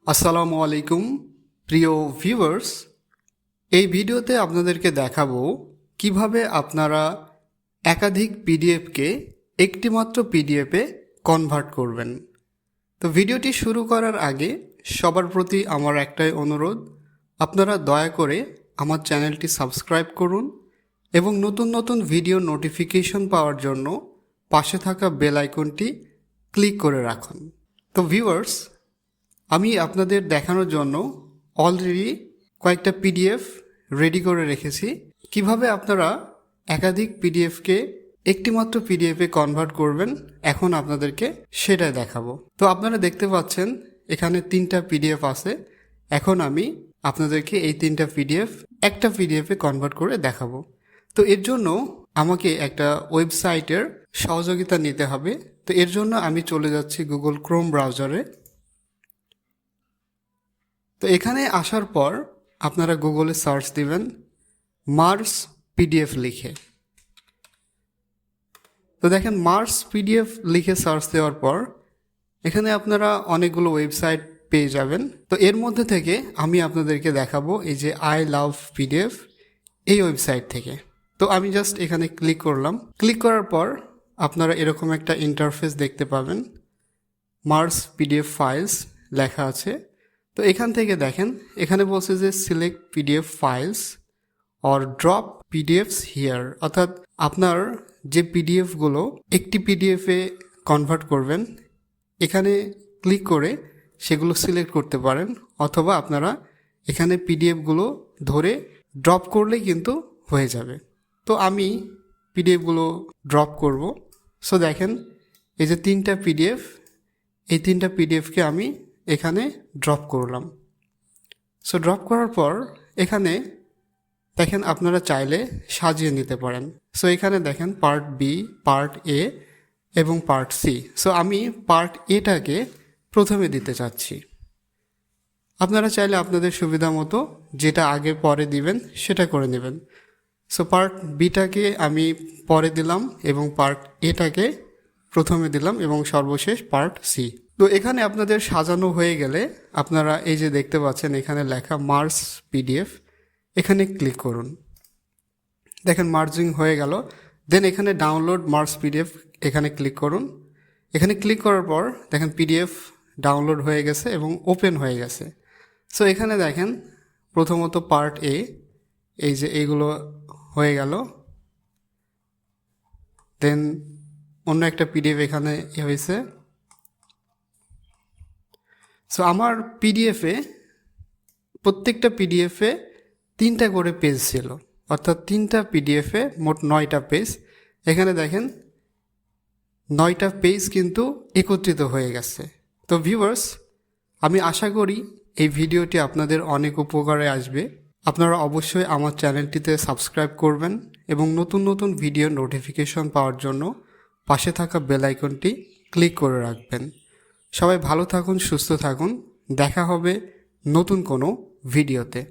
আসসালামু আলাইকুম প্রিয় ভিউয়ার্স, এই ভিডিওতে আপনাদেরকে দেখাবো কিভাবে আপনারা একাধিক পিডিএফকে একটিমাত্র পিডিএফে কনভার্ট করবেন। তো ভিডিওটি শুরু করার আগে সবার প্রতি আমার একটাই অনুরোধ, আপনারা দয়া করে আমার চ্যানেলটি সাবস্ক্রাইব করুন এবং নতুন নতুন ভিডিও নোটিফিকেশন পাওয়ার জন্য পাশে থাকা বেল আইকনটি ক্লিক করে রাখুন। তো ভিউয়ার্স, আমি আপনাদের দেখানোর জন্য অলরেডি কয়েকটা পিডিএফ রেডি করে রেখেছি। কিভাবে আপনারা একাধিক পিডিএফকে একটিমাত্র পিডিএফে কনভার্ট করবেন এখন আপনাদেরকে সেটাই দেখাবো। তো আপনারা দেখতে পাচ্ছেন এখানে 3টা পিডিএফ আছে। এখন আমি আপনাদেরকে এই 3টা পিডিএফ একটা পিডিএফে কনভার্ট করে দেখাবো। তো এর জন্য আমাকে একটা ওয়েবসাইটের সহযোগিতা নিতে হবে। তো এর জন্য আমি চলে যাচ্ছি গুগল ক্রোম ব্রাউজারে। তো এখানে আসার পর আপনারা গুগলে সার্চ দিবেন মার্স পিডিএফ লিখে। তো দেখেন মার্স পিডিএফ লিখে সার্চ দেওয়ার পর এখানে আপনারা অনেকগুলো ওয়েবসাইট পেয়ে যাবেন। তো এর মধ্যে থেকে আমি আপনাদেরকে দেখাবো এই যে আই লাভ পিডিএফ, এই ওয়েবসাইট থেকে। তো আমি জাস্ট এখানে ক্লিক করলাম। ক্লিক করার পর আপনারা এরকম একটা ইন্টারফেস দেখতে পাবেন, মার্স পিডিএফ ফাইলস লেখা আছে। তো এখান থেকে দেখেন এখানে বলছে যে select PDF files or drop PDFs here, অর্থাৎ আপনার যে পিডিএফগুলো একটি পিডিএফে কনভার্ট করবেন এখানে ক্লিক করে সেগুলো সিলেক্ট করতে পারেন, অথবা আপনারা এখানে পিডিএফগুলো ধরে ড্রপ করলেই কিন্তু হয়ে যাবে। তো আমি পিডিএফগুলো ড্রপ করব। সো দেখেন এই যে 3টা পিডিএফ, এই 3টা পিডিএফকে আমি এখানে ড্রপ করলাম। সো ড্রপ করার পর এখানে দেখেন আপনারা চাইলে সাজিয়ে নিতে পারেন। সো এখানে দেখেন পার্ট বি, পার্ট এ এবং পার্ট সি। সো আমি পার্ট এটাকে প্রথমে দিতে চাচ্ছি। আপনারা চাইলে আপনাদের সুবিধা মতো যেটা আগে পরে দিবেন সেটা করে নেবেন। সো পার্ট বিটাকে আমি পরে দিলাম এবং পার্ট এটাকে প্রথমে দিলাম এবং সর্বশেষ পার্ট সি। তো এখানে আপনাদের সাজানো হয়ে গেলে আপনারা এই যে দেখতে পাচ্ছেন এখানে লেখা মার্জ পিডিএফ, এখানে ক্লিক করুন। দেখেন মার্জিং হয়ে গেল। দেন এখানে ডাউনলোড মার্জ পিডিএফ, এখানে ক্লিক করুন। এখানে ক্লিক করার পর দেখেন পিডিএফ ডাউনলোড হয়ে গেছে এবং ওপেন হয়ে গেছে। সো এখানে দেখেন প্রথমত পার্ট এ, এই যে এইগুলো হয়ে গেল। দেন অন্য একটা পিডিএফ এখানে হয়েছে। সো আমার পিডিএফে প্রত্যেকটা পিডিএফে 3টা করে পেজ ছিল, অর্থাৎ 3টা পিডিএফে মোট 9টা পেজ। এখানে দেখেন 9টা পেজ কিন্তু একত্রিত হয়ে গেছে। তো ভিউয়ার্স, আমি আশা করি এই ভিডিওটি আপনাদের অনেক উপকারে আসবে। আপনারা অবশ্যই আমার চ্যানেলটিতে সাবস্ক্রাইব করবেন এবং নতুন নতুন ভিডিও নোটিফিকেশন পাওয়ার জন্য পাশে থাকা বেল আইকনটি ক্লিক করে রাখবেন। সবাই ভালো থাকুন, সুস্থ থাকুন। দেখা হবে নতুন কোনো ভিডিওতে।